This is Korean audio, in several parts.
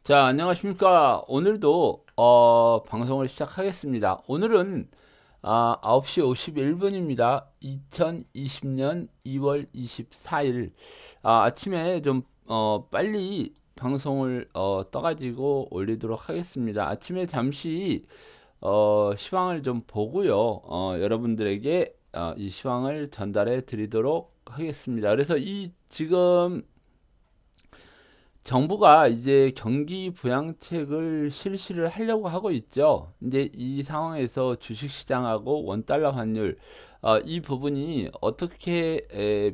자, 안녕하십니까. 오늘도 방송을 시작하겠습니다. 오늘은 9시 51분입니다. 2020년 2월 24일 아침에 좀 빨리 방송을 떠가지고 올리도록 하겠습니다. 아침에 잠시 시황을 좀 보고요. 여러분들에게 이 시황을 전달해 드리도록 하겠습니다. 그래서 이 지금 정부가 이제 경기 부양책을 실시를 하려고 하고 있죠. 이제 이 상황에서 주식시장하고 원달러 환율, 이 부분이 어떻게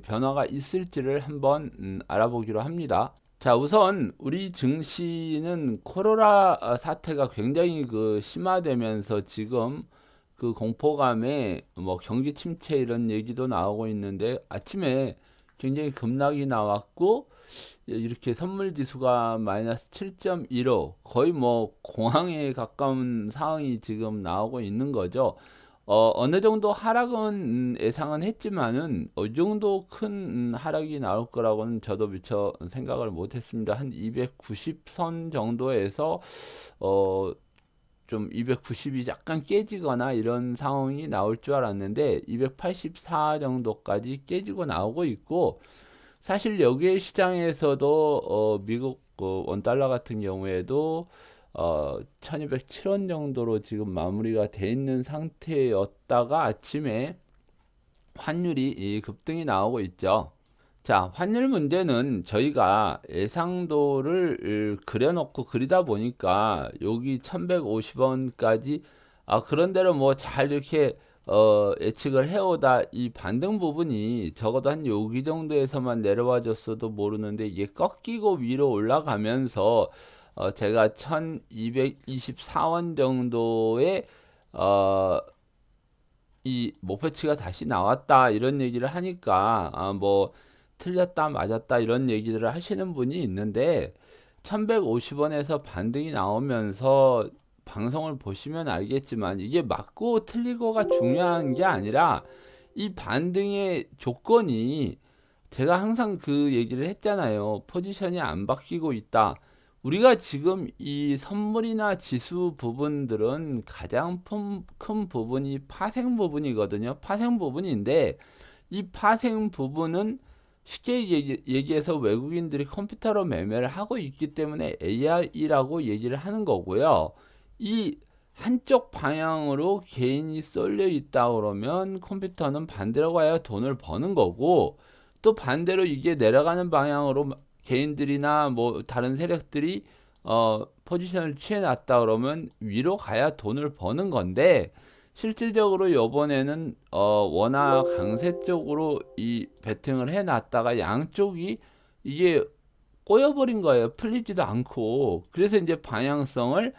변화가 있을지를 한번 알아보기로 합니다. 자, 우선 우리 증시는 코로나 사태가 굉장히 심화되면서 지금 그 공포감에 뭐 경기 침체 이런 얘기도 나오고 있는데 아침에 굉장히 급락이 나왔고 이렇게 선물 지수가 마이너스 7.15 거의 뭐 공황에 가까운 상황이 지금 나오고 있는 거죠. 어느 정도 하락은 예상은 했지만은 이 정도 큰 하락이 나올 거라고는 저도 미처 생각을 못 했습니다. 한 290선 정도에서 어, 좀 290이 약간 깨지거나 이런 상황이 나올 줄 알았는데 284 정도까지 깨지고 나오고 있고 사실 여기에 시장에서도 미국 원달러 같은 경우에도 1207원 정도로 지금 마무리가 돼 있는 상태였다가 아침에 환율이 이 급등이 나오고 있죠. 자, 환율 문제는 저희가 예상도를 그려놓고 그리다 보니까 여기 1150원까지 그런대로 뭐 잘 이렇게 예측을 해오다 이 반등 부분이 적어도 한 여기 정도에서만 내려와 줬어도 모르는데 이게 꺾이고 위로 올라가면서 제가 1224원 정도의 어, 이 목표치가 다시 나왔다 이런 얘기를 하니까 뭐 틀렸다 맞았다 이런 얘기들을 하시는 분이 있는데 1150원에서 반등이 나오면서 방송을 보시면 알겠지만 이게 맞고 틀리고가 중요한 게 아니라 이 반등의 조건이 제가 항상 그 얘기를 했잖아요. 포지션이 안 바뀌고 있다. 우리가 지금 이 선물이나 지수 부분들은 가장 큰 부분이 파생 부분이거든요. 파생 부분인데 이 파생 부분은 쉽게 얘기해서 외국인들이 컴퓨터로 매매를 하고 있기 때문에 AI라고 얘기를 하는 거고요. 이 한쪽 방향으로 개인이 쏠려 있다 그러면 컴퓨터는 반대로 가야 돈을 버는 거고 또 반대로 이게 내려가는 방향으로 개인들이나 뭐 다른 세력들이 포지션을 취해 놨다 그러면 위로 가야 돈을 버는 건데 실질적으로 요번에는 워낙 강세 쪽으로 이 베팅을 해 놨다가 양쪽이 이게 꼬여버린 거예요. 풀리지도 않고. 그래서 이제 방향성을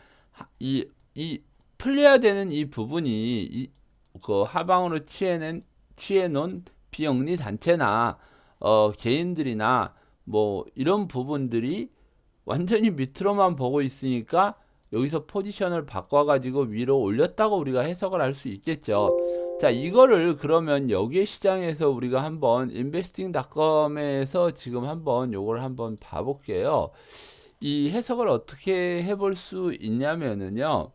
이 풀려야 되는 이 부분이 그 하방으로 취해 놓은 비영리 단체나 개인들이나 뭐 이런 부분들이 완전히 밑으로만 보고 있으니까 여기서 포지션을 바꿔가지고 위로 올렸다고 우리가 해석을 할 수 있겠죠. 자, 이거를 그러면 여기에 시장에서 우리가 한번 investing.com에서 지금 한번 요걸 한번 봐볼게요. 이 해석을 어떻게 해볼 수 있냐면은요.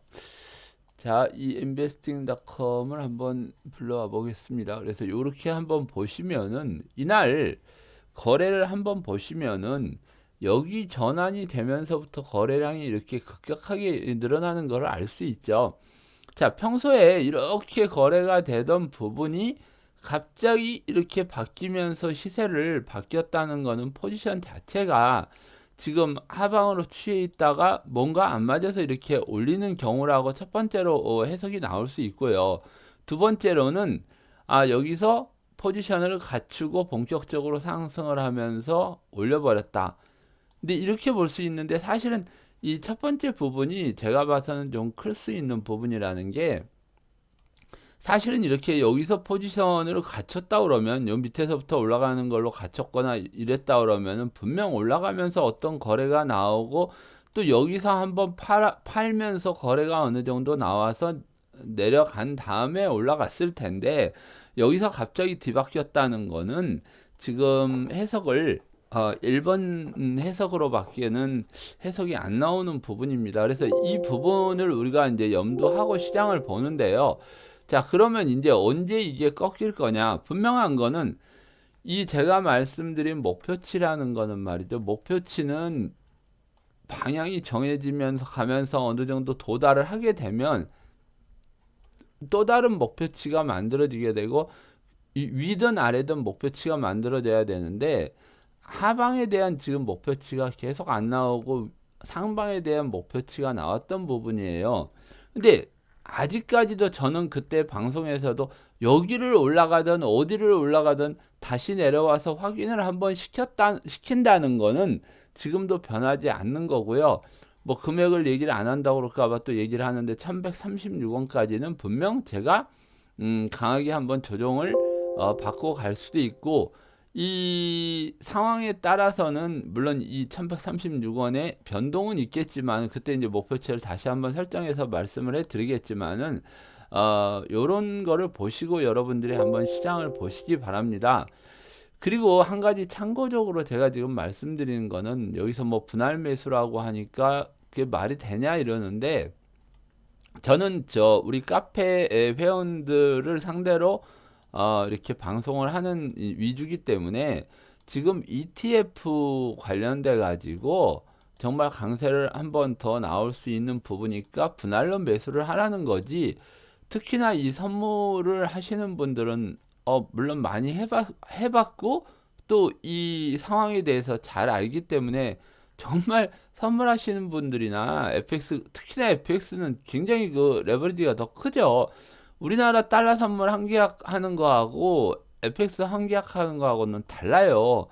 자, 이 investing.com을 한번 불러와 보겠습니다. 그래서 이렇게 한번 보시면은 이날 거래를 한번 보시면은 여기 전환이 되면서부터 거래량이 이렇게 급격하게 늘어나는 것을 알 수 있죠. 자, 평소에 이렇게 거래가 되던 부분이 갑자기 이렇게 바뀌면서 시세를 바뀌었다는 것은 포지션 자체가 지금 하방으로 취해 있다가 뭔가 안 맞아서 이렇게 올리는 경우라고 첫 번째로 해석이 나올 수 있고요. 두 번째로는 여기서 포지션을 갖추고 본격적으로 상승을 하면서 올려버렸다. 근데 이렇게 볼 수 있는데 사실은 이 첫 번째 부분이 제가 봐서는 좀 클 수 있는 부분이라는 게 사실은 이렇게 여기서 포지션을 갖췄다 그러면 요 밑에서부터 올라가는 걸로 갖췄거나 이랬다 그러면은 분명 올라가면서 어떤 거래가 나오고 또 여기서 한번 팔면서 거래가 어느 정도 나와서 내려간 다음에 올라갔을 텐데 여기서 갑자기 뒤바뀌었다는 거는 지금 해석을 1번 해석으로 밖에는 해석이 안 나오는 부분입니다. 그래서 이 부분을 우리가 이제 염두하고 시장을 보는데요. 자, 그러면 이제 언제 이게 꺾일 거냐? 분명한 거는 이 제가 말씀드린 목표치라는 거는 말이죠. 목표치는 방향이 정해지면서 가면서 어느 정도 도달을 하게 되면 또 다른 목표치가 만들어지게 되고 위든 아래든 목표치가 만들어져야 되는데 하방에 대한 지금 목표치가 계속 안 나오고 상방에 대한 목표치가 나왔던 부분이에요. 근데 아직까지도 저는 그때 방송에서도 여기를 올라가든 어디를 올라가든 다시 내려와서 확인을 한번 시킨다는 거는 지금도 변하지 않는 거고요. 뭐 금액을 얘기를 안 한다고 그럴까봐 또 얘기를 하는데 1136원까지는 분명 제가 강하게 한번 조정을 받고 갈 수도 있고 이 상황에 따라서는 물론 이 1136원의 변동은 있겠지만 그때 이제 목표치를 다시 한번 설정해서 말씀을 해드리겠지만은 요런 거를 보시고 여러분들이 한번 시장을 보시기 바랍니다. 그리고 한 가지 참고적으로 제가 지금 말씀드리는 거는 여기서 뭐 분할 매수라고 하니까 그게 말이 되냐 이러는데 저는 우리 카페 회원들을 상대로 이렇게 방송을 하는 위주기 때문에 지금 ETF 관련돼 가지고 정말 강세를 한번 더 나올 수 있는 부분이니까 분할로 매수를 하라는 거지. 특히나 이 선물을 하시는 분들은 물론 많이 해봤고 또 이 상황에 대해서 잘 알기 때문에 정말 선물하시는 분들이나 FX, 특히나 FX는 굉장히 그 레버리지가 더 크죠. 우리나라 달러 선물 한 계약 하는 거하고 FX 한 계약 하는 거하고는 달라요.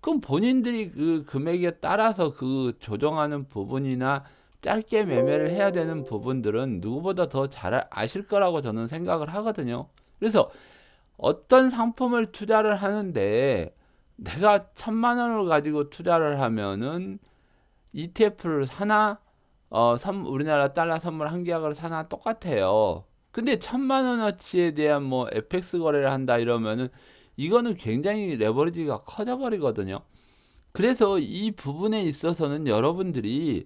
그럼 본인들이 그 금액에 따라서 그 조정하는 부분이나 짧게 매매를 해야 되는 부분들은 누구보다 더 잘 아실 거라고 저는 생각을 하거든요. 그래서 어떤 상품을 투자를 하는데 내가 1,000만 원을 가지고 투자를 하면은 ETF를 사나 우리나라 달러 선물 한 계약을 사나 똑같아요. 근데 1,000만 원어치에 대한 뭐 FX 거래를 한다 이러면은 이거는 굉장히 레버리지가 커져 버리거든요. 그래서 이 부분에 있어서는 여러분들이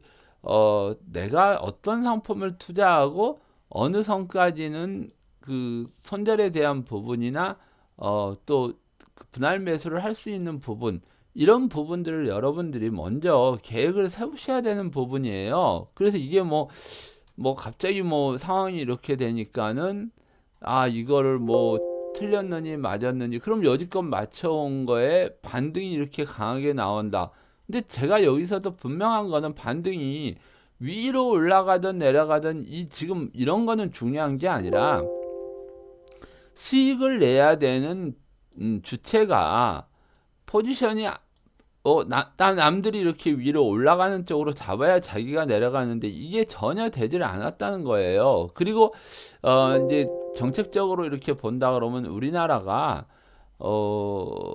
내가 어떤 상품을 투자하고 어느 선까지는 그 손절에 대한 부분이나 또 분할 매수를 할 수 있는 부분 이런 부분들을 여러분들이 먼저 계획을 세우셔야 되는 부분이에요. 그래서 이게 뭐 갑자기 뭐 상황이 이렇게 되니까는 이거를 뭐 틀렸느니 맞았느니 그럼 여지껏 맞춰온 거에 반등이 이렇게 강하게 나온다. 근데 제가 여기서도 분명한 거는 반등이 위로 올라가든 내려가든 이 지금 이런 거는 중요한 게 아니라 수익을 내야 되는 주체가 포지션이 남들이 이렇게 위로 올라가는 쪽으로 잡아야 자기가 내려가는데 이게 전혀 되질 않았다는 거예요. 그리고 이제 정책적으로 이렇게 본다 그러면 우리나라가 어,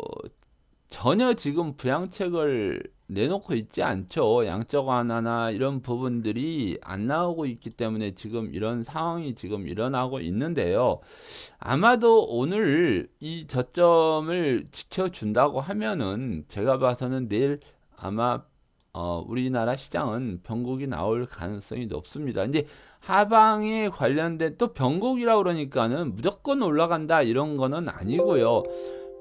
전혀 지금 부양책을 내놓고 있지 않죠. 양적 완화나 이런 부분들이 안 나오고 있기 때문에 지금 이런 상황이 지금 일어나고 있는데요. 아마도 오늘 이 저점을 지켜준다고 하면은 제가 봐서는 내일 아마 우리나라 시장은 변곡이 나올 가능성이 높습니다. 이제 하방에 관련된 또 변곡이라 그러니까는 무조건 올라간다 이런 거는 아니고요.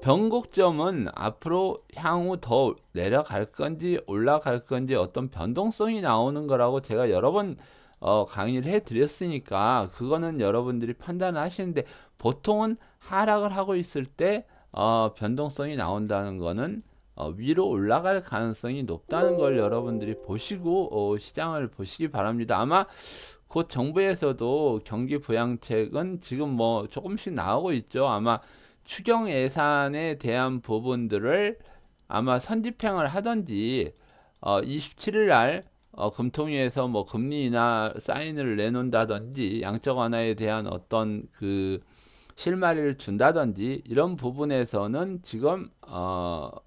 변곡점은 앞으로 향후 더 내려갈 건지 올라갈 건지 어떤 변동성이 나오는 거라고 제가 여러 번 강의를 해드렸으니까 그거는 여러분들이 판단을 하시는데 보통은 하락을 하고 있을 때 변동성이 나온다는 거는 위로 올라갈 가능성이 높다는 걸 여러분들이 보시고 시장을 보시기 바랍니다. 아마 곧 정부에서도 경기 부양책은 지금 뭐 조금씩 나오고 있죠. 아마 추경 예산에 대한 부분들을 아마 선집행을 하던지 27일 날 금통위에서 뭐 금리 인하 사인을 내놓는다든지 양적 완화에 대한 어떤 그 실마리를 준다든지 이런 부분에서는 지금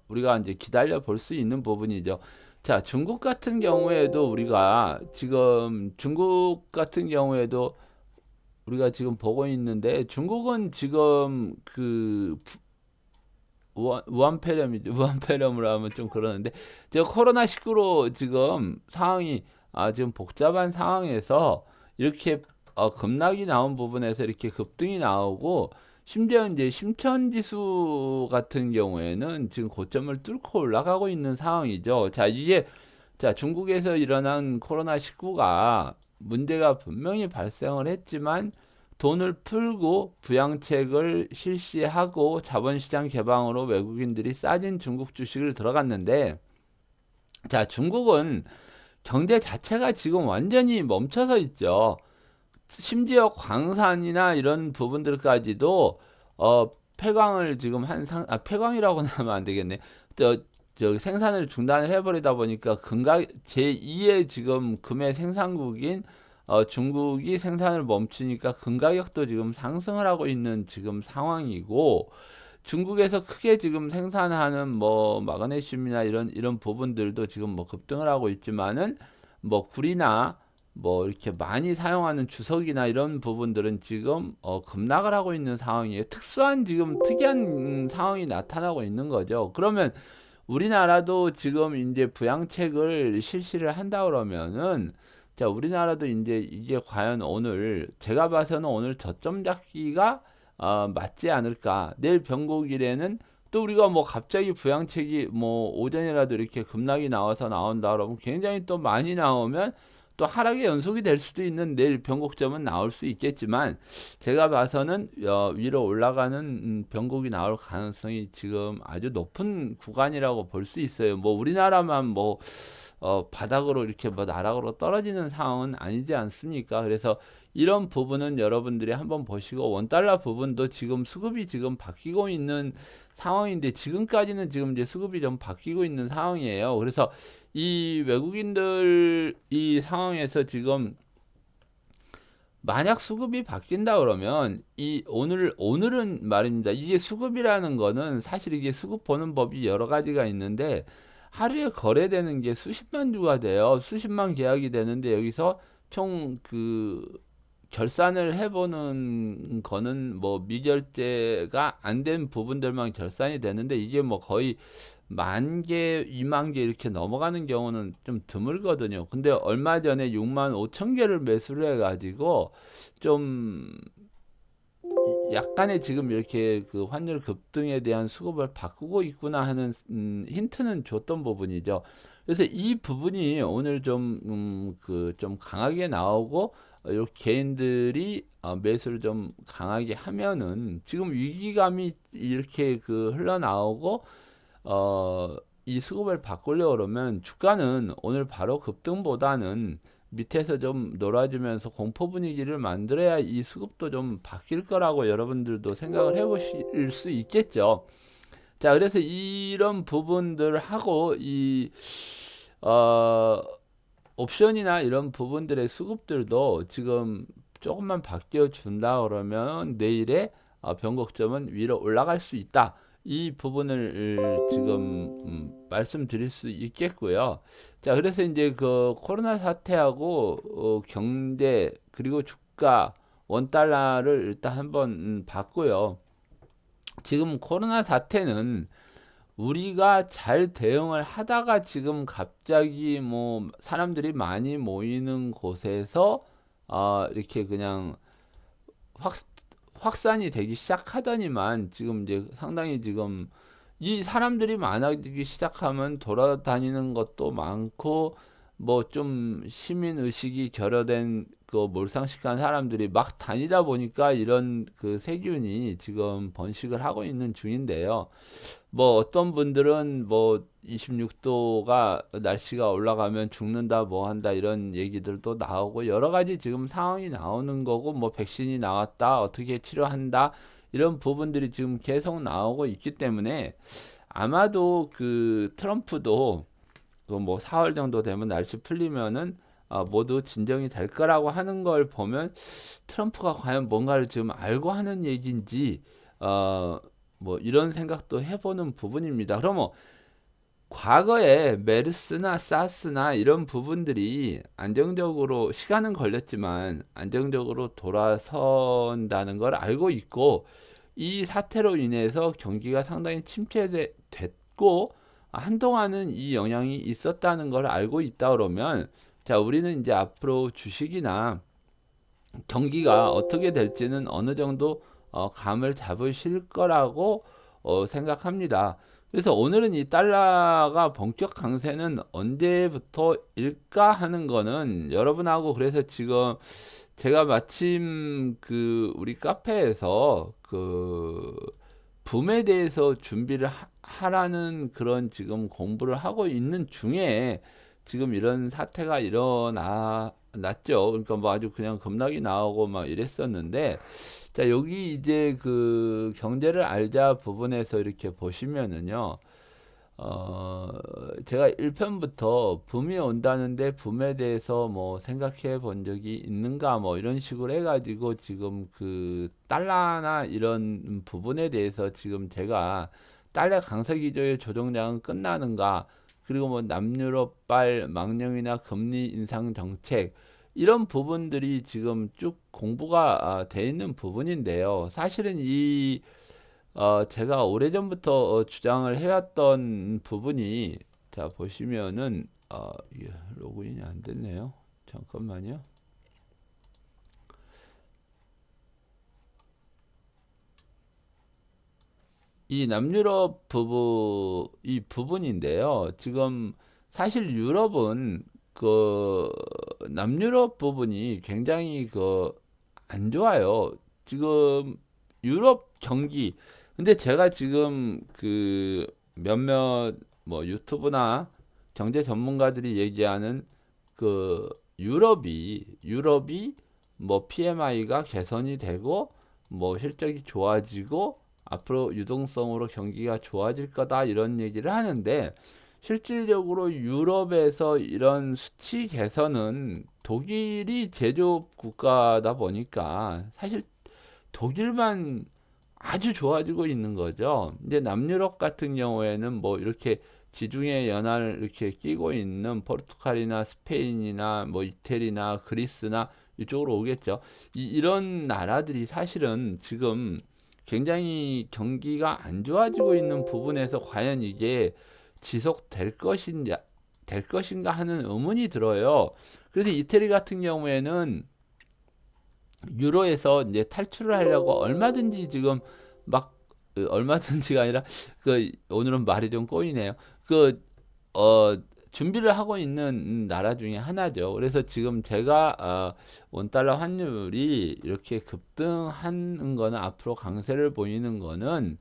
우리가 이제 기다려 볼 수 있는 부분이죠. 자, 중국 같은 경우에도 우리가 지금 보고 있는데 중국은 지금 그 우한폐렴이죠. 우한폐렴으로 하면 좀 그러는데, 저 코로나19로 지금 상황이 지금 복잡한 상황에서 이렇게 급락이 나온 부분에서 이렇게 급등이 나오고, 심지어 이제 심천지수 같은 경우에는 지금 고점을 뚫고 올라가고 있는 상황이죠. 자, 이게 중국에서 일어난 코로나19가 문제가 분명히 발생을 했지만 돈을 풀고 부양책을 실시하고 자본시장 개방으로 외국인들이 싸진 중국 주식을 들어갔는데, 자, 중국은 경제 자체가 지금 완전히 멈춰서 있죠. 심지어 광산이나 이런 부분들까지도 폐광을 지금 폐광이라고는 하면 안 되겠네. 저, 생산을 중단을 해버리다 보니까 제2의 지금 금의 생산국인 중국이 생산을 멈추니까 금가격도 지금 상승을 하고 있는 지금 상황이고, 중국에서 크게 지금 생산하는 뭐 마그네슘이나 이런 부분들도 지금 뭐 급등을 하고 있지만은, 뭐 구리나 뭐 이렇게 많이 사용하는 주석이나 이런 부분들은 지금 급락을 하고 있는 상황이에요. 지금 특이한 상황이 나타나고 있는 거죠. 그러면 우리나라도 지금 이제 부양책을 실시를 한다 그러면은, 자, 우리나라도 이제 이게 과연 오늘, 제가 봐서는 오늘 저점 잡기가 맞지 않을까. 내일 변곡일에는 또 우리가 뭐 갑자기 부양책이 뭐 오전이라도 이렇게 급락이 나온다 그러면, 굉장히 또 많이 나오면 또 하락의 연속이 될 수도 있는 내일 변곡점은 나올 수 있겠지만, 제가 봐서는 위로 올라가는 변곡이 나올 가능성이 지금 아주 높은 구간이라고 볼 수 있어요. 뭐 우리나라만 뭐 바닥으로 이렇게 뭐 나락으로 떨어지는 상황은 아니지 않습니까? 그래서 이런 부분은 여러분들이 한번 보시고, 원달러 부분도 지금 수급이 지금 바뀌고 있는 상황인데, 지금까지는 지금 이제 수급이 좀 바뀌고 있는 상황이에요. 그래서 이 외국인들 이 상황에서 지금 만약 수급이 바뀐다 그러면, 오늘은 말입니다. 이게 수급이라는 거는 사실 이게 수급 보는 법이 여러 가지가 있는데, 하루에 거래되는 게 수십만 주가 돼요. 수십만 계약이 되는데, 여기서 총 결산을 해보는 거는 뭐 미결제가 안 된 부분들만 결산이 되는데, 이게 뭐 거의 10,000개, 20,000개 이렇게 넘어가는 경우는 좀 드물거든요. 근데 얼마 전에 65,000개를 매수를 해가지고 좀 약간의 지금 이렇게 그 환율 급등에 대한 수급을 바꾸고 있구나 하는 힌트는 줬던 부분이죠. 그래서 이 부분이 오늘 좀 강하게 나오고, 이렇게 개인들이 매수를 좀 강하게 하면은, 지금 위기감이 이렇게 흘러나오고 이 수급을 바꾸려고 그러면, 주가는 오늘 바로 급등보다는 밑에서 좀 놀아주면서 공포 분위기를 만들어야 이 수급도 좀 바뀔 거라고 여러분들도 생각을 해보실 수 있겠죠. 자, 그래서 이런 부분들 하고 어, 옵션이나 이런 부분들의 수급들도 지금 조금만 바뀌어 준다 그러면 내일에 변곡점은 위로 올라갈 수 있다. 이 부분을 지금 말씀드릴 수 있겠고요. 자, 그래서 이제 그 코로나 사태하고 경제 그리고 주가 원달러를 일단 한번 봤고요. 지금 코로나 사태는 우리가 잘 대응을 하다가 지금 갑자기 뭐 사람들이 많이 모이는 곳에서 이렇게 그냥 확 확산이 되기 시작하더니만, 지금 이제 상당히 지금 이 사람들이 많아지기 시작하면 돌아다니는 것도 많고, 뭐 좀 시민 의식이 결여된 몰상식한 사람들이 막 다니다 보니까 이런 세균이 지금 번식을 하고 있는 중인데요. 뭐 어떤 분들은 뭐 26도가 날씨가 올라가면 죽는다 뭐 한다 이런 얘기들도 나오고, 여러 가지 지금 상황이 나오는 거고, 뭐 백신이 나왔다 어떻게 치료한다 이런 부분들이 지금 계속 나오고 있기 때문에, 아마도 트럼프도 뭐 4월 정도 되면 날씨 풀리면은 모두 진정이 될 거라고 하는 걸 보면, 트럼프가 과연 뭔가를 지금 알고 하는 얘기인지 뭐 이런 생각도 해보는 부분입니다. 그러면 과거에 메르스나 사스나 이런 부분들이 안정적으로, 시간은 걸렸지만 안정적으로 돌아선다는 걸 알고 있고, 이 사태로 인해서 경기가 상당히 침체됐고 한동안은 이 영향이 있었다는 걸 알고 있다 그러면 자, 우리는 이제 앞으로 주식이나 경기가 어떻게 될지는 어느 정도 감을 잡으실 거라고 생각합니다. 그래서 오늘은 이 달러가 본격 강세는 언제부터일까 하는 거는 여러분하고, 그래서 지금 제가 마침 그 우리 카페에서 그 붐에 대해서 준비를 하라는 그런 지금 공부를 하고 있는 중에 지금 이런 사태가 일어났죠. 그러니까 뭐 아주 그냥 급락이 나오고 막 이랬었는데, 자, 여기 이제 그 경제를 알자 부분에서 이렇게 보시면은요. 제가 1편부터 붐이 온다는데 붐에 대해서 뭐 생각해 본 적이 있는가 뭐 이런 식으로 해가지고 지금 그 달러나 이런 부분에 대해서 지금 제가 달러 강세 기조의 조정장은 끝나는가, 그리고 뭐 남유럽발 망령이나 금리 인상 정책 이런 부분들이 지금 쭉 공부가 돼 있는 부분인데요. 사실은 이 제가 오래전부터 주장을 해왔던 부분이, 자, 보시면은, 이게 로그인이 안 됐네요. 잠깐만요. 이 남유럽 이 부분인데요. 지금 사실 유럽은 그 남유럽 부분이 굉장히 그 안 좋아요. 지금 유럽 경기, 근데 제가 지금 그 몇몇 뭐 유튜브나 경제 전문가들이 얘기하는 그 유럽이 뭐 PMI가 개선이 되고 뭐 실적이 좋아지고 앞으로 유동성으로 경기가 좋아질 거다 이런 얘기를 하는데, 실질적으로 유럽에서 이런 수치 개선은 독일이 제조업 국가다 보니까 사실 독일만 아주 좋아지고 있는 거죠. 이제 남유럽 같은 경우에는 뭐 이렇게 지중해 연안을 이렇게 끼고 있는 포르투갈이나 스페인이나 뭐 이태리나 그리스나 이쪽으로 오겠죠. 이런 나라들이 사실은 지금 굉장히 경기가 안 좋아지고 있는 부분에서 과연 이게 될 것인가 하는 의문이 들어요. 그래서 이태리 같은 경우에는 유로에서 이제 탈출을 하려고 얼마든지 지금 막 얼마든지가 아니라 그 오늘은 말이 좀 꼬이네요. 그 준비를 하고 있는 나라 중에 하나죠. 그래서 지금 제가 원달러 환율이 이렇게 급등하는 거는, 앞으로 강세를 보이는 거는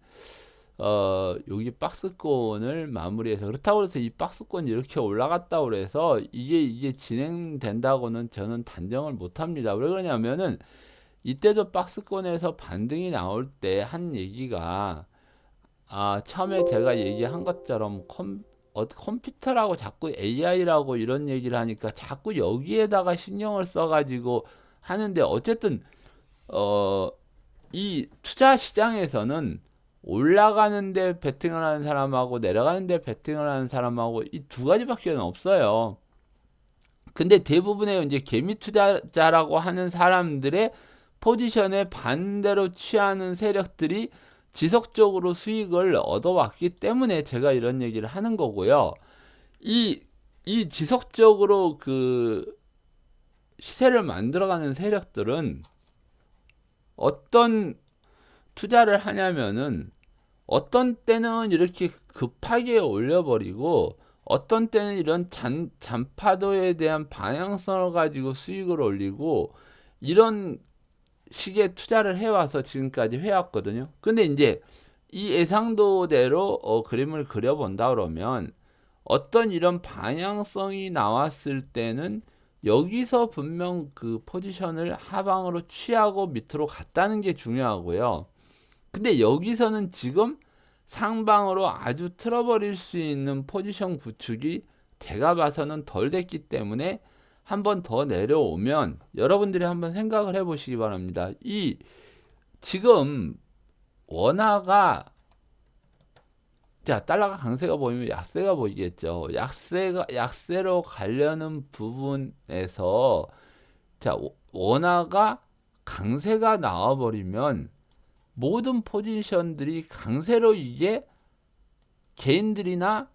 여기 박스권을 마무리해서, 그렇다고 해서 이 박스권이 이렇게 올라갔다 그래서 이게 진행된다고는 저는 단정을 못 합니다. 왜 그러냐면은 이때도 박스권에서 반등이 나올 때 한 얘기가, 처음에 제가 얘기한 것처럼 컴퓨터라고 자꾸 AI라고 이런 얘기를 하니까 자꾸 여기에다가 신경을 써가지고 하는데, 어쨌든 어, 이 투자 시장에서는 올라가는데 베팅을 하는 사람하고 내려가는데 베팅을 하는 사람하고 이 두 가지밖에 없어요. 근데 대부분의 이제 개미 투자자라고 하는 사람들의 포지션에 반대로 취하는 세력들이 지속적으로 수익을 얻어왔기 때문에 제가 이런 얘기를 하는 거고요. 이, 이 지속적으로 그 시세를 만들어가는 세력들은 어떤 투자를 하냐면은, 어떤 때는 이렇게 급하게 올려버리고 어떤 때는 이런 잔파도에 대한 방향성을 가지고 수익을 올리고 이런 식의 투자를 해와서 지금까지 해왔거든요. 근데 이제 이 예상도대로 그림을 그려본다 그러면 어떤 이런 방향성이 나왔을 때는 여기서 분명 그 포지션을 하방으로 취하고 밑으로 갔다는 게 중요하고요. 근데 여기서는 지금 상방으로 아주 틀어버릴 수 있는 포지션 구축이 제가 봐서는 덜 됐기 때문에 한 번 더 내려오면 여러분들이 한번 생각을 해 보시기 바랍니다. 이 지금 원화가, 자, 달러가 강세가 보이면 약세가 보이겠죠. 약세로 가려는 부분에서, 자, 원화가 강세가 나와 버리면 모든 포지션들이 강세로 이게 개인들이나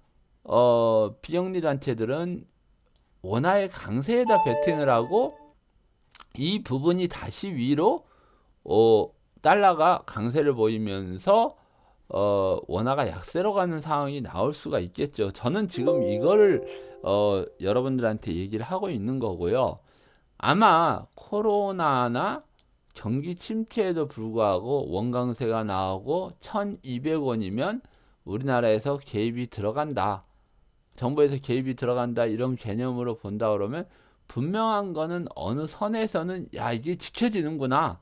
비영리 단체들은 원화의 강세에다 베팅을 하고 이 부분이 다시 위로 달러가 강세를 보이면서 원화가 약세로 가는 상황이 나올 수가 있겠죠. 저는 지금 이거를 여러분들한테 얘기를 하고 있는 거고요. 아마 코로나나 경기 침체에도 불구하고 원강세가 나오고 1200원이면 우리나라에서 개입이 들어간다. 정부에서 개입이 들어간다. 이런 개념으로 본다 그러면 분명한 거는 어느 선에서는 야, 이게 지켜지는구나.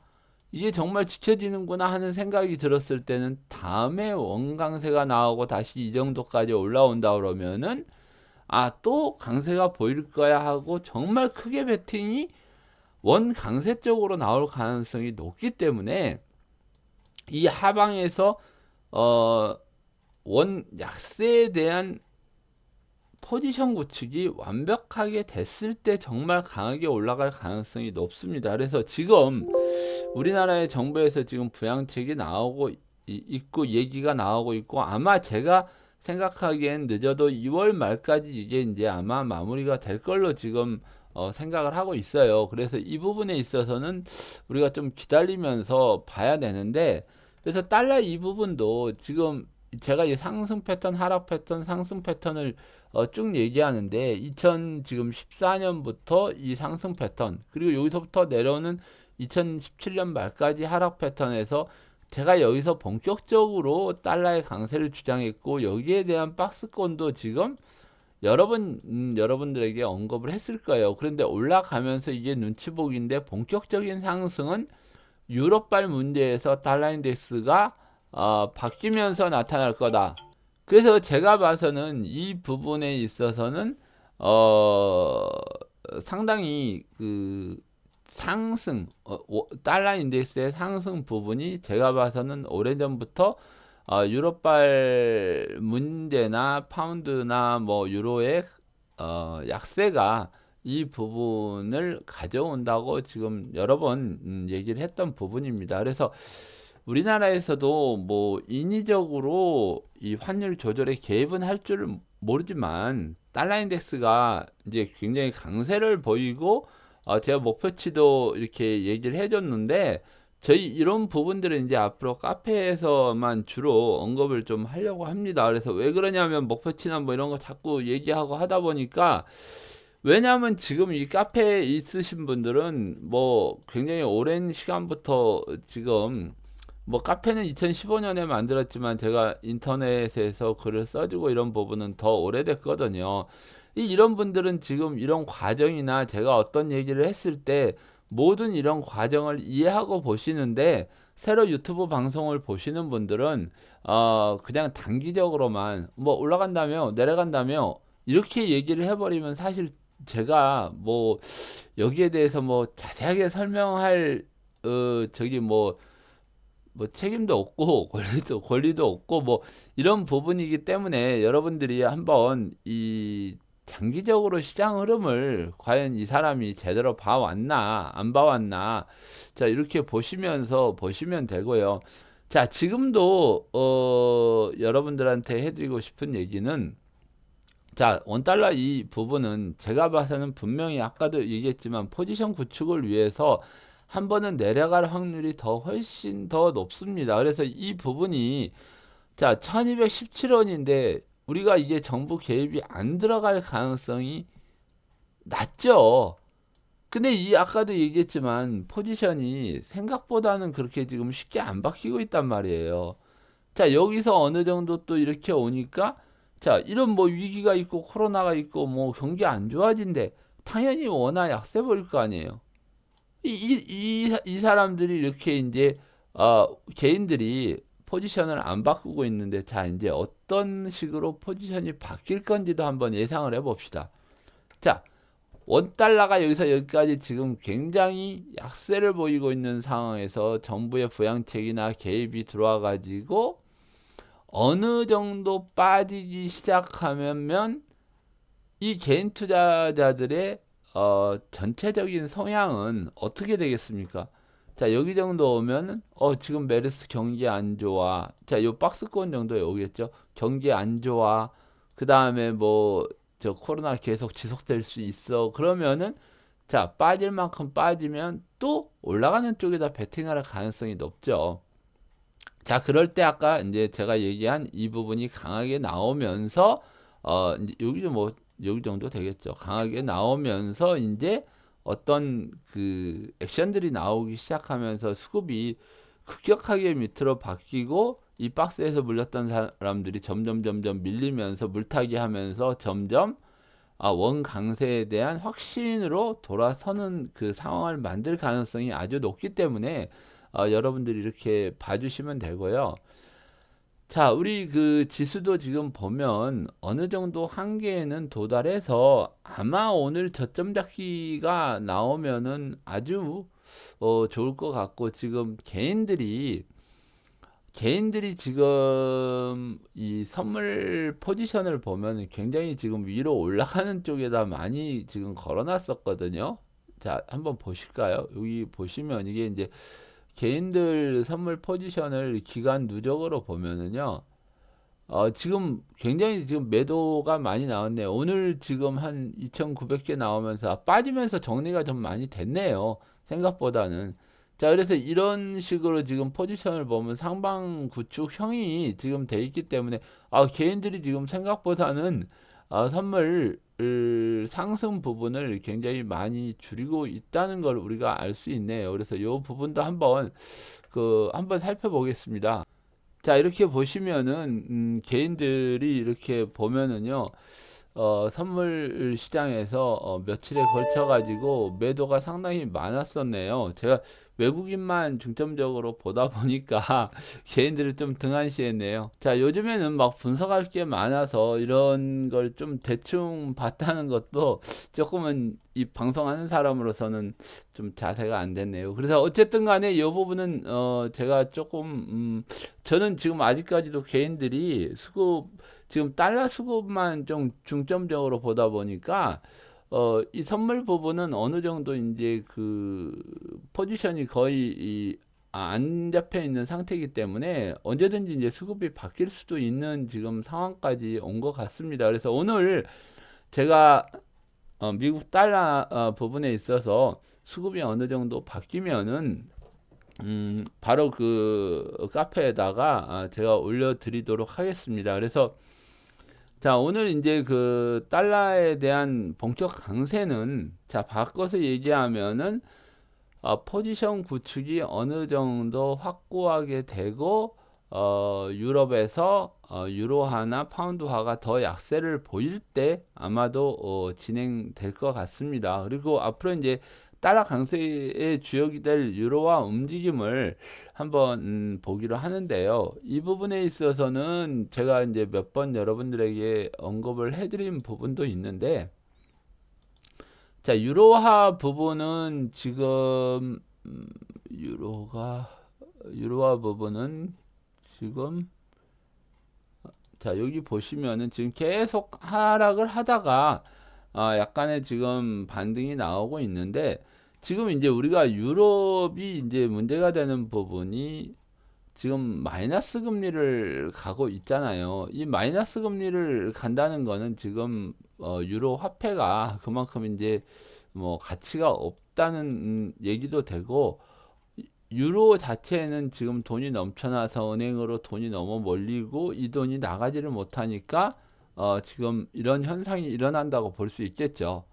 이게 정말 지켜지는구나 하는 생각이 들었을 때는 다음에 원강세가 나오고 다시 이 정도까지 올라온다 그러면은 또 강세가 보일 거야 하고 정말 크게 베팅이 원 강세 쪽으로 나올 가능성이 높기 때문에 이 하방에서 원 약세에 대한 포지션 구축이 완벽하게 됐을 때 정말 강하게 올라갈 가능성이 높습니다. 그래서 지금 우리나라의 정부에서 지금 부양책이 나오고 있고 얘기가 나오고 있고 아마 제가 생각하기엔 늦어도 2월 말까지 이게 이제 아마 마무리가 될 걸로 지금 생각을 하고 있어요. 그래서 이 부분에 있어서는 우리가 좀 기다리면서 봐야 되는데 그래서 달러 이 부분도 지금 제가 이 상승 패턴, 하락 패턴, 상승 패턴을 쭉 얘기하는데 2014년부터 이 상승 패턴 그리고 여기서부터 내려오는 2017년 말까지 하락 패턴에서 제가 여기서 본격적으로 달러의 강세를 주장했고 여기에 대한 박스권도 지금 여러분들에게 언급을 했을 거예요. 그런데 올라가면서 이게 눈치보기인데 본격적인 상승은 유럽발 문제에서 달러 인덱스가 바뀌면서 나타날 거다. 그래서 제가 봐서는 이 부분에 있어서는 상당히 그 상승 달러 인덱스의 상승 부분이 제가 봐서는 오래전부터 유럽발 문제나 파운드나 뭐 유로의 약세가 이 부분을 가져온다고 지금 여러 번 얘기를 했던 부분입니다. 그래서 우리나라에서도 뭐 인위적으로 이 환율 조절에 개입은 할 줄 모르지만 달러 인덱스가 이제 굉장히 강세를 보이고 제가 목표치도 이렇게 얘기를 해줬는데 저희 이런 부분들은 이제 앞으로 카페에서만 주로 언급을 좀 하려고 합니다. 그래서 왜 그러냐면 목표치나 뭐 이런 거 자꾸 얘기하고 하다 보니까 왜냐하면 지금 이 카페에 있으신 분들은 뭐 굉장히 오랜 시간부터 지금 뭐 카페는 2015년에 만들었지만 제가 인터넷에서 글을 써주고 이런 부분은 더 오래됐거든요. 이런 분들은 지금 이런 과정이나 제가 어떤 얘기를 했을 때 모든 이런 과정을 이해하고 보시는데 새로 유튜브 방송을 보시는 분들은 그냥 단기적으로만 뭐 올라간다며 내려간다며 이렇게 얘기를 해버리면 사실 제가 뭐 여기에 대해서 뭐 자세하게 설명할 저기 뭐 책임도 없고 권리도 없고 뭐 이런 부분이기 때문에 여러분들이 한번 이 장기적으로 시장 흐름을 과연 이 사람이 제대로 봐왔나 안 봐왔나 자 이렇게 보시면서 보시면 되고요. 자 지금도 여러분들한테 해드리고 싶은 얘기는 자 원달러 이 부분은 제가 봐서는 분명히 아까도 얘기했지만 포지션 구축을 위해서 한 번은 내려갈 확률이 더 훨씬 더 높습니다. 그래서 이 부분이 자 1217원인데 우리가 이게 정부 개입이 안 들어갈 가능성이 낮죠. 근데 이 아까도 얘기했지만 포지션이 생각보다는 그렇게 지금 쉽게 안 바뀌고 있단 말이에요. 자 여기서 어느 정도 또 이렇게 오니까 자 이런 뭐 위기가 있고 코로나가 있고 뭐 경기 안 좋아진대 당연히 원화 약세 보일 거 아니에요. 이 사람들이 이렇게 이제 개인들이 포지션을 안 바꾸고 있는데 자 이제 어떤 식으로 포지션이 바뀔 건지도 한번 예상을 해봅시다. 자 원달러가 여기서 여기까지 지금 굉장히 약세를 보이고 있는 상황에서 정부의 부양책이나 개입이 들어와 가지고 어느 정도 빠지기 시작하면 이 개인 투자자들의 전체적인 성향은 어떻게 되겠습니까? 자, 여기 정도 오면은 지금 메르스 경기 안 좋아. 자, 요 박스권 정도에 오겠죠. 경기 안 좋아. 그 다음에 뭐 저 코로나 계속 지속될 수 있어. 그러면은 자, 빠질 만큼 빠지면 또 올라가는 쪽에다 베팅할 가능성이 높죠. 자, 그럴 때 아까 이제 제가 얘기한 이 부분이 강하게 나오면서 이제 여기 정도 되겠죠. 강하게 나오면서 이제 어떤 그 액션들이 나오기 시작하면서 수급이 급격하게 밑으로 바뀌고 이 박스에서 물렸던 사람들이 점점 밀리면서 물타기 하면서 점점 원 강세에 대한 확신으로 돌아서는 그 상황을 만들 가능성이 아주 높기 때문에 여러분들이 이렇게 봐주시면 되고요. 자, 우리 그 지수도 지금 보면 어느 정도 한계에는 도달해서 아마 오늘 저점 잡기가 나오면은 아주 좋을 것 같고, 지금 개인들이 지금 이 선물 포지션을 보면 굉장히 지금 위로 올라가는 쪽에다 많이 지금 걸어놨었거든요. 자, 한번 보실까요? 여기 보시면 이게 이제 개인들 선물 포지션을 기간 누적으로 보면은요, 지금 굉장히 지금 매도가 많이 나왔네요. 오늘 지금 한 2,900개 나오면서 빠지면서 정리가 좀 많이 됐네요. 생각보다는. 자, 그래서 이런 식으로 지금 포지션을 보면 상방 구축형이 지금 돼 있기 때문에 개인들이 지금 생각보다는 선물 상승 부분을 굉장히 많이 줄이고 있다는 걸 우리가 알 수 있네요. 그래서 이 부분도 한번 살펴보겠습니다. 자, 이렇게 보시면은 개인들이 이렇게 보면은요, 선물 시장에서 며칠에 걸쳐 가지고 매도가 상당히 많았었네요. 제가 외국인만 중점적으로 보다 보니까 개인들을 좀 등한시했네요. 자, 요즘에는 막 분석할 게 많아서 이런 걸 좀 대충 봤다는 것도 조금은 이 방송하는 사람으로서는 좀 자세가 안 됐네요. 그래서 어쨌든 간에 이 부분은 제가 조금 저는 지금 아직까지도 개인들이 지금 달러 수급만 좀 중점적으로 보다 보니까 이 선물 부분은 어느 정도 이제 그 포지션이 거의 안 잡혀 있는 상태이기 때문에 언제든지 이제 수급이 바뀔 수도 있는 지금 상황까지 온 것 같습니다. 그래서 오늘 제가 미국 달러 부분에 있어서 수급이 어느 정도 바뀌면은 바로 그 카페에다가 제가 올려드리도록 하겠습니다. 그래서 자, 오늘 이제 그 달러에 대한 본격 강세는 자, 바꿔서 얘기하면은 포지션 구축이 어느 정도 확고하게 되고 유럽에서 유로화나 파운드화가 더 약세를 보일 때 아마도 진행될 것 같습니다. 그리고 앞으로 이제 달러 강세의 주역이 될 유로화 움직임을 한번 보기로 하는데요. 이 부분에 있어서는 제가 이제 몇 번 여러분들에게 언급을 해드린 부분도 있는데, 자, 유로화 부분은 지금 유로화 부분은 지금 자, 여기 보시면은 지금 계속 하락을 하다가 약간의 지금 반등이 나오고 있는데, 지금 이제 우리가 유럽이 이제 문제가 되는 부분이 지금 마이너스 금리를 가고 있잖아요. 이 마이너스 금리를 간다는 거는 지금 유로 화폐가 그만큼 이제 뭐 가치가 없다는 얘기도 되고, 유로 자체는 지금 돈이 넘쳐나서 은행으로 돈이 너무 몰리고 이 돈이 나가지를 못하니까 지금 이런 현상이 일어난다고 볼 수 있겠죠.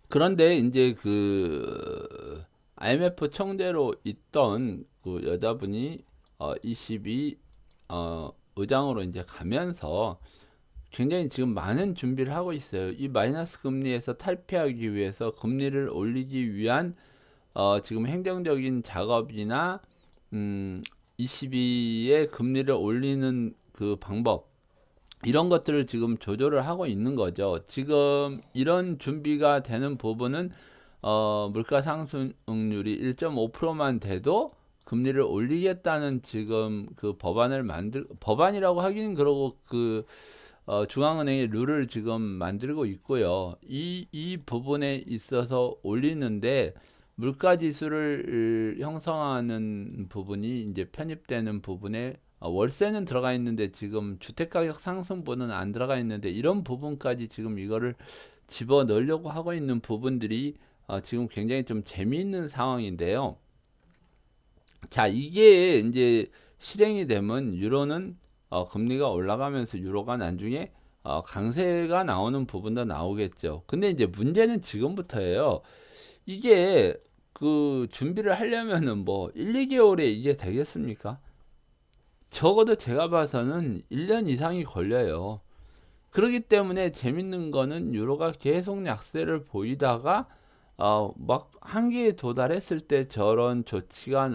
그런데 이제 그 IMF 총재로 있던 그 여자분이 22 의장으로 이제 가면서 굉장히 지금 많은 준비를 하고 있어요. 이 마이너스 금리에서 탈피하기 위해서 금리를 올리기 위한 지금 행정적인 작업이나 22의 금리를 올리는 그 방법, 이런 것들을 지금 조절을 하고 있는 거죠. 지금 이런 준비가 되는 부분은 물가 상승률이 1.5%만 돼도 금리를 올리겠다는 지금 그 법안이라고 하긴 그러고 중앙은행의 룰을 지금 만들고 있고요. 이 부분에 있어서 올리는데 물가 지수를 형성하는 부분이 이제 편입되는 부분에 월세는 들어가 있는데 지금 주택가격 상승분은 안 들어가 있는데 이런 부분까지 지금 이거를 집어 넣으려고 하고 있는 부분들이 지금 굉장히 좀 재미있는 상황인데요. 자, 이게 이제 실행이 되면 유로는 금리가 올라가면서 유로가 나중에 강세가 나오는 부분도 나오겠죠. 근데 이제 문제는 지금부터예요. 이게 그 준비를 하려면은 뭐 1, 2개월에 이게 되겠습니까? 적어도 제가 봐서는 1년 이상이 걸려요. 그렇기 때문에 재밌는 거는 유로가 계속 약세를 보이다가 막 한계에 도달했을 때 저런 조치가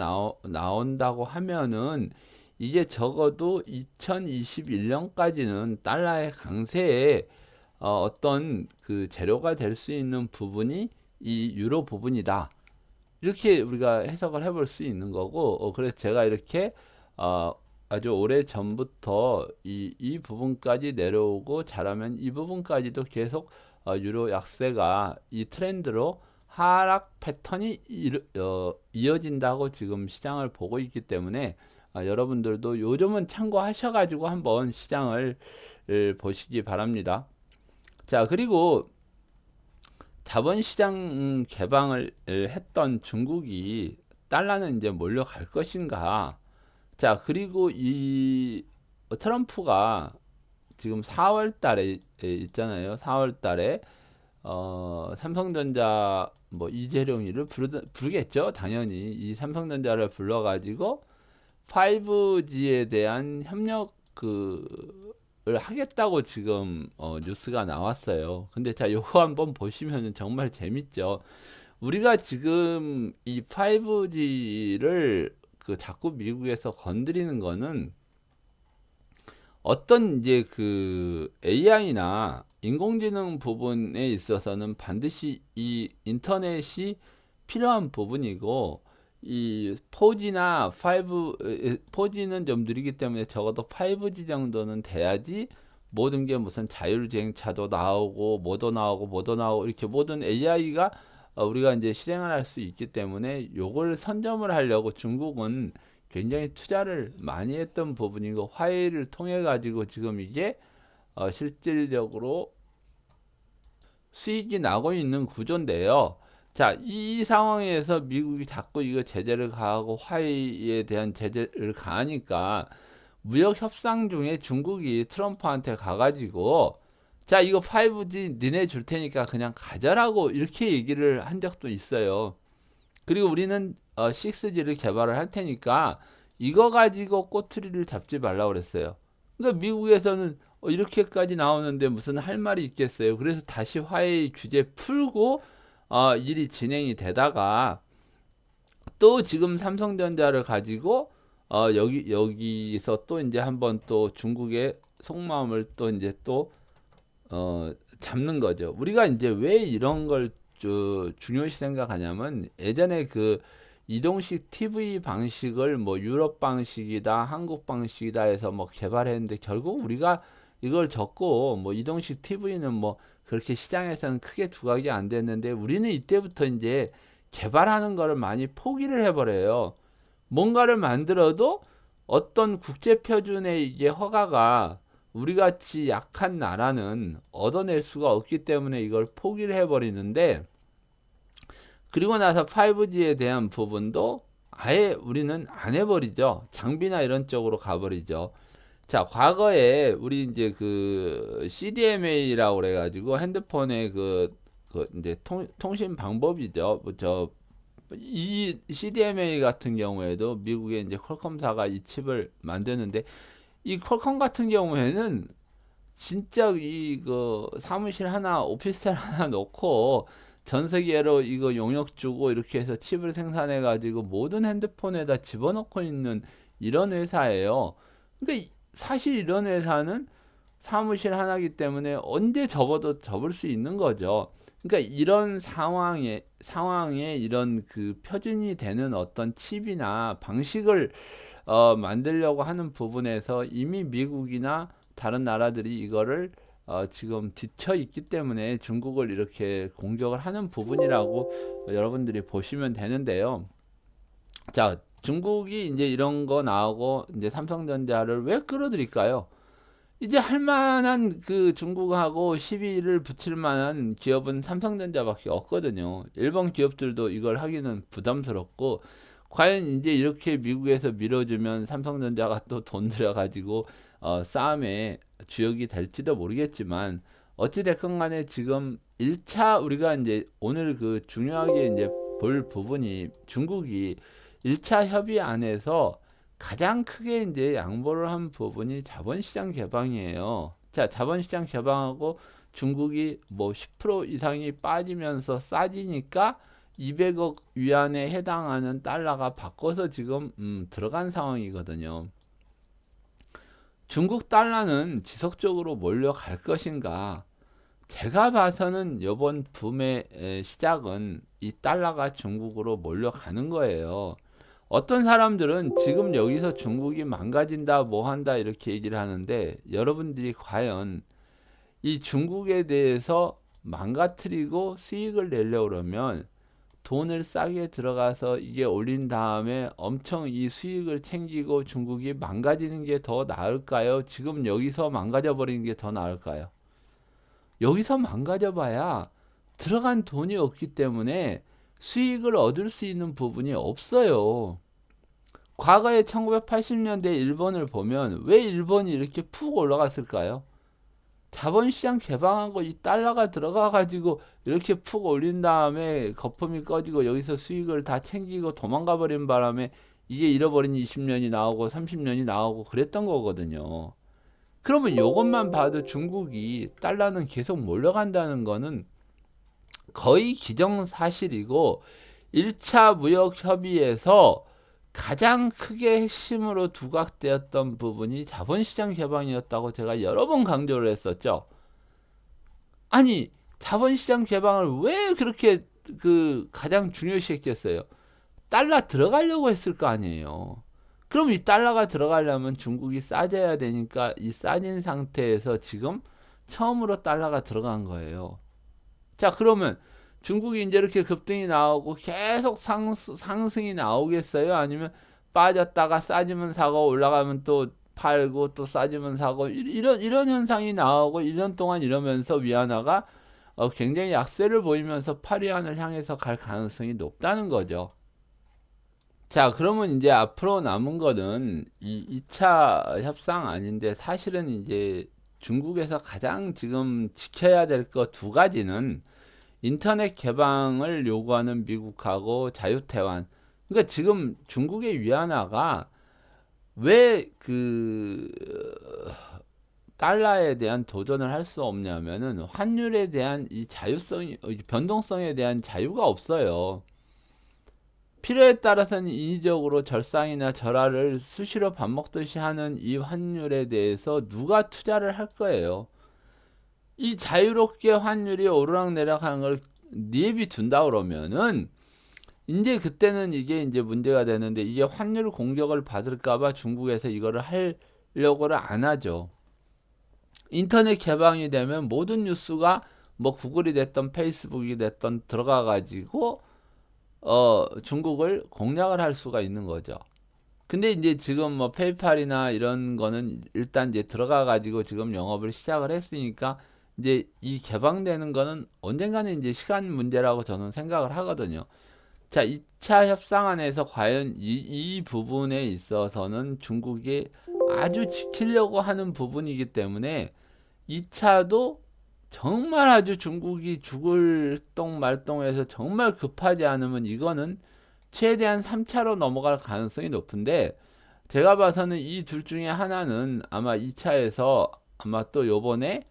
나온다고 하면은 이게 적어도 2021년까지는 달러의 강세에 어떤 그 재료가 될 수 있는 부분이 이 유로 부분이다. 이렇게 우리가 해석을 해볼 수 있는 거고, 그래서 제가 이렇게 어, 아주 오래 전부터 이 부분까지 내려오고 잘하면 이 부분까지도 계속 유로 약세가 이 트렌드로 하락 패턴이 이어진다고 지금 시장을 보고 있기 때문에 여러분들도 요즘은 참고하셔가지고 한번 시장을 보시기 바랍니다. 자, 그리고 자본시장 개방을 했던 중국이 달러는 이제 몰려갈 것인가? 자, 그리고 이 트럼프가 지금 4월 달에 있잖아요. 4월 달에 삼성전자 뭐 이재룡이를 부르겠죠. 당연히 이 삼성전자를 불러가지고 5G에 대한 협력 을 하겠다고 지금 뉴스가 나왔어요. 근데 자, 요거 한번 보시면은 정말 재밌죠. 우리가 지금 이 5G를 그 자꾸 미국에서 건드리는 거는 어떤 이제 그 AI나 인공지능 부분에 있어서는 반드시 이 인터넷이 필요한 부분이고 이 4G나 4G는 좀 느리기 때문에 적어도 5G 정도는 돼야지 모든 게 무슨 자율주행차도 나오고 뭐도 나오고 이렇게 모든 AI가 우리가 이제 실행을 할 수 있기 때문에 요걸 선점을 하려고 중국은 굉장히 투자를 많이 했던 부분이고 화해를 통해 가지고 지금 이게 실질적으로 수익이 나고 있는 구조인데요. 자, 이 상황에서 미국이 자꾸 이거 제재를 가하고 화해에 대한 제재를 가하니까 무역 협상 중에 중국이 트럼프한테 가가지고 자, 이거 5G 니네 줄 테니까 그냥 가져라고 이렇게 얘기를 한 적도 있어요. 그리고 우리는 6G를 개발을 할 테니까 이거 가지고 꼬투리를 잡지 말라고 그랬어요. 그러니까 미국에서는 이렇게까지 나오는데 무슨 할 말이 있겠어요. 그래서 다시 화해의 규제 풀고 일이 진행이 되다가 또 지금 삼성전자를 가지고 여기서 또 이제 한번 또 중국의 속마음을 또 이제 또 잡는 거죠. 우리가 이제 왜 이런 걸 중요시 생각하냐면 예전에 그 이동식 TV 방식을 뭐 유럽 방식이다, 한국 방식이다 해서 뭐 개발했는데 결국 우리가 이걸 접고 뭐 이동식 TV는 뭐 그렇게 시장에서는 크게 두각이 안 됐는데 우리는 이때부터 이제 개발하는 거를 많이 포기를 해버려요. 뭔가를 만들어도 어떤 국제 표준의 이게 허가가 우리 같이 약한 나라는 얻어낼 수가 없기 때문에 이걸 포기를 해버리는데 그리고 나서 5G에 대한 부분도 아예 우리는 안 해버리죠. 장비나 이런 쪽으로 가버리죠. 자, 과거에 우리 이제 그 CDMA라고 그래가지고 핸드폰의 그 이제 통신 방법이죠. 이 CDMA 같은 경우에도 미국의 이제 퀄컴사가 이 칩을 만드는데 이 퀄컴 같은 경우에는 진짜 이거 사무실 하나 오피스텔 하나 놓고 전 세계로 이거 용역 주고 이렇게 해서 칩을 생산해 가지고 모든 핸드폰에다 집어넣고 있는 이런 회사예요. 그러니까 사실 이런 회사는 사무실 하나이기 때문에 언제 접어도 접을 수 있는 거죠. 그러니까 이런 상황에 이런 그 표준이 되는 어떤 칩이나 방식을 만들려고 하는 부분에서 이미 미국이나 다른 나라들이 이거를 지금 뒤처 있기 때문에 중국을 이렇게 공격을 하는 부분이라고 여러분들이 보시면 되는데요. 자, 중국이 이제 이런 거 나오고 이제 삼성전자를 왜 끌어들일까요? 이제 할 만한 그 중국하고 시비를 붙일 만한 기업은 삼성전자밖에 없거든요. 일본 기업들도 이걸 하기는 부담스럽고, 과연 이제 이렇게 미국에서 밀어주면 삼성전자가 또 돈 들여가지고 싸움의 주역이 될지도 모르겠지만, 어찌됐건 간에 지금 1차 우리가 이제 오늘 그 중요하게 이제 볼 부분이, 중국이 1차 협의 안에서 가장 크게 이제 양보를 한 부분이 자본시장 개방이에요. 자, 자본시장 개방하고 중국이 뭐 10% 이상이 빠지면서 싸지니까 200억 위안에 해당하는 달러가 바꿔서 지금 들어간 상황이거든요. 중국 달러는 지속적으로 몰려갈 것인가? 제가 봐서는 이번 붐의 시작은 이 달러가 중국으로 몰려가는 거예요. 어떤 사람들은 지금 여기서 중국이 망가진다, 뭐 한다, 이렇게 얘기를 하는데, 여러분들이 과연 이 중국에 대해서 망가뜨리고 수익을 내려고 그러면 돈을 싸게 들어가서 이게 올린 다음에 엄청 이 수익을 챙기고 중국이 망가지는 게 더 나을까요? 지금 여기서 망가져 버리는 게 더 나을까요? 여기서 망가져 봐야 들어간 돈이 없기 때문에 수익을 얻을 수 있는 부분이 없어요. 과거에 1980년대 일본을 보면 왜 일본이 이렇게 푹 올라갔을까요? 자본시장 개방하고 이 달러가 들어가 가지고 이렇게 푹 올린 다음에 거품이 꺼지고 여기서 수익을 다 챙기고 도망가 버린 바람에 이게 잃어버린 20년이 나오고 30년이 나오고 그랬던 거거든요. 그러면 이것만 봐도 중국이 달러는 계속 몰려간다는 거는 거의 기정사실이고, 1차 무역 협의에서 가장 크게 핵심으로 두각되었던 부분이 자본시장 개방이었다고 제가 여러 번 강조를 했었죠. 아니, 자본시장 개방을 왜 그렇게 그 가장 중요시 했겠어요? 달러 들어가려고 했을 거 아니에요. 그럼 이 달러가 들어가려면 중국이 싸져야 되니까 이 싸진 상태에서 지금 처음으로 달러가 들어간 거예요. 자, 그러면 중국이 이제 이렇게 급등이 나오고 계속 상승이 나오겠어요? 아니면 빠졌다가 싸지면 사고 올라가면 또 팔고 또 싸지면 사고 이런 현상이 나오고 1년 동안 이러면서 위안화가 굉장히 약세를 보이면서 파리안을 향해서 갈 가능성이 높다는 거죠. 자, 그러면 이제 앞으로 남은 거는 이 2차 협상 아닌데, 사실은 이제 중국에서 가장 지금 지켜야 될 거 두 가지는 인터넷 개방을 요구하는 미국하고 자유태환. 그러니까 지금 중국의 위안화가 왜 그 달러에 대한 도전을 할 수 없냐면은 환율에 대한 이 자유성, 변동성에 대한 자유가 없어요. 필요에 따라서는 인위적으로 절상이나 절하를 수시로 밥 먹듯이 하는 이 환율에 대해서 누가 투자를 할 거예요? 이 자유롭게 환율이 오르락내리락하는 걸 내비 둔다 그러면은 이제 그때는 이게 이제 문제가 되는데, 이게 환율 공격을 받을까봐 중국에서 이거를 하려고를 안 하죠. 인터넷 개방이 되면 모든 뉴스가 뭐 구글이 됐던 페이스북이 됐던 들어가 가지고 중국을 공략을 할 수가 있는 거죠. 근데 이제 지금 뭐 페이팔이나 이런 거는 일단 이제 들어가 가지고 지금 영업을 시작을 했으니까 이제 이 개방되는 거는 언젠가는 이제 시간 문제라고 저는 생각을 하거든요. 자, 2차 협상안에서 과연 이 부분에 있어서는 중국이 아주 지키려고 하는 부분이기 때문에 2차도 정말 아주 중국이 죽을 똥 말똥해서 정말 급하지 않으면 이거는 최대한 3차로 넘어갈 가능성이 높은데, 제가 봐서는 이 둘 중에 하나는 아마 2차에서 아마 또 요번에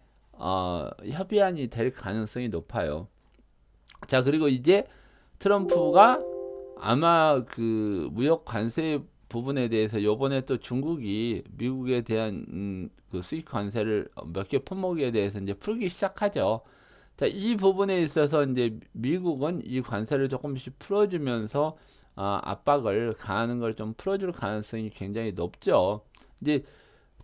협의안이 될 가능성이 높아요. 자, 그리고 이제 트럼프가 아마 그 무역 관세 부분에 대해서 요번에 또 중국이 미국에 대한 그 수입 관세를 몇 개 품목에 대해서 이제 풀기 시작하죠. 자, 이 부분에 있어서 이제 미국은 이 관세를 조금씩 풀어주면서 압박을 가하는 걸 좀 풀어줄 가능성이 굉장히 높죠. 이제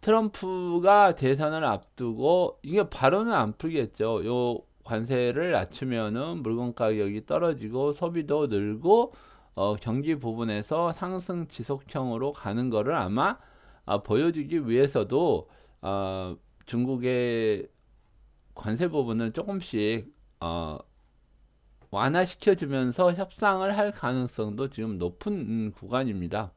트럼프가 대선을 앞두고 이게 바로는 안 풀겠죠. 요 관세를 낮추면은 물건 가격이 떨어지고 소비도 늘고 경기 부분에서 상승 지속형으로 가는 거를 아마 보여주기 위해서도 중국의 관세 부분을 조금씩 완화시켜주면서 협상을 할 가능성도 지금 높은 구간입니다.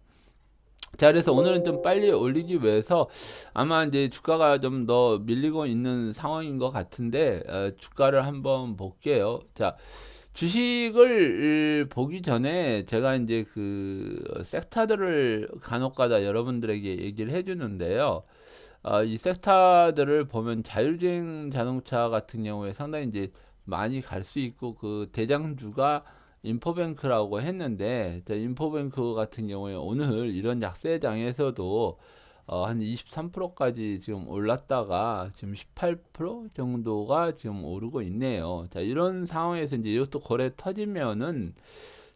자, 그래서 오늘은 좀 빨리 올리기 위해서 아마 이제 주가가 좀 더 밀리고 있는 상황인 것 같은데 주가를 한번 볼게요. 자, 주식을 보기 전에 제가 이제 그 섹터들을 간혹가다 여러분들에게 얘기를 해주는데요. 이 섹터들을 보면 자율주행 자동차 같은 경우에 상당히 이제 많이 갈 수 있고 그 대장주가 인포뱅크라고 했는데 인포뱅크 같은 경우에 오늘 이런 약세장에서도 한 23%까지 지금 올랐다가 지금 18% 정도가 지금 오르고 있네요. 자, 이런 상황에서 이제 이것도 거래 터지면은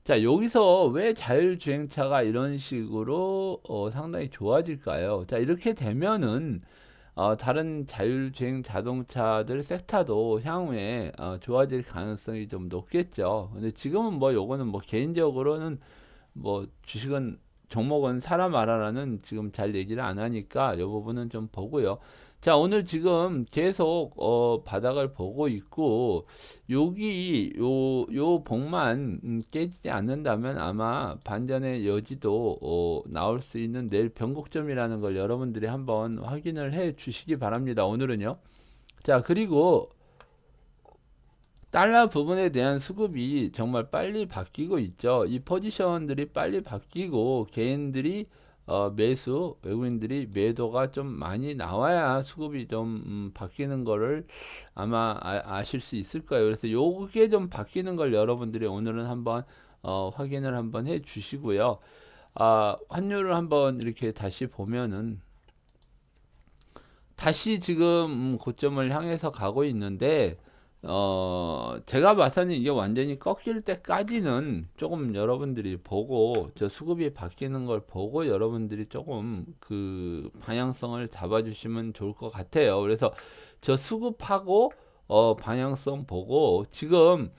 자, 여기서 왜 자율주행차가 이런 식으로 상당히 좋아질까요? 자, 이렇게 되면은 다른 자율주행 자동차들 섹터도 향후에 좋아질 가능성이 좀 높겠죠. 근데 지금은 뭐 요거는 뭐 개인적으로는 뭐 주식은 종목은 사라 말아라는 지금 잘 얘기를 안 하니까 요 부분은 좀 보고요. 자, 오늘 지금 계속 바닥을 보고 있고 여기 요 봉만 깨지지 않는다면 아마 반전의 여지도 나올 수 있는 내일 변곡점이라는 걸 여러분들이 한번 확인을 해 주시기 바랍니다. 오늘은요. 자, 그리고 달러 부분에 대한 수급이 정말 빨리 바뀌고 있죠. 이 포지션들이 빨리 바뀌고 개인들이 매수, 외국인들이 매도가 좀 많이 나와야 수급이 좀 바뀌는 거를 아마 아실 수 있을 거예요. 그래서 요게 좀 바뀌는 걸 여러분들이 오늘은 한번 확인을 한번 해 주시고요. 환율을 한번 이렇게 다시 보면은 다시 지금 고점을 향해서 가고 있는데 제가 봐서는 이게 완전히 꺾일 때까지는 조금 여러분들이 보고 저 수급이 바뀌는 걸 보고 여러분들이 조금 그 방향성을 잡아주시면 좋을 것 같아요. 그래서 저 수급하고 방향성 보고 지금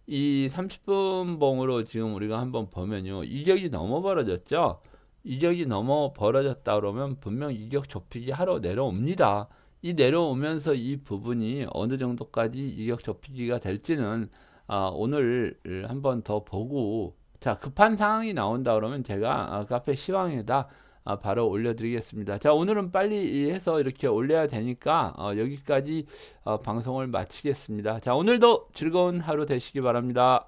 이 30분 봉으로 지금 우리가 한번 보면요. 이격이 넘어 벌어졌죠. 이격이 넘어 벌어졌다 그러면 분명 이격 좁히기 하러 내려옵니다. 이 내려오면서 이 부분이 어느 정도까지 이격 좁히기가 될지는 오늘 한번 더 보고 자 급한 상황이 나온다 그러면 제가 카페 시황에다 바로 올려드리겠습니다. 자, 오늘은 빨리 해서 이렇게 올려야 되니까 여기까지 방송을 마치겠습니다. 자, 오늘도 즐거운 하루 되시기 바랍니다.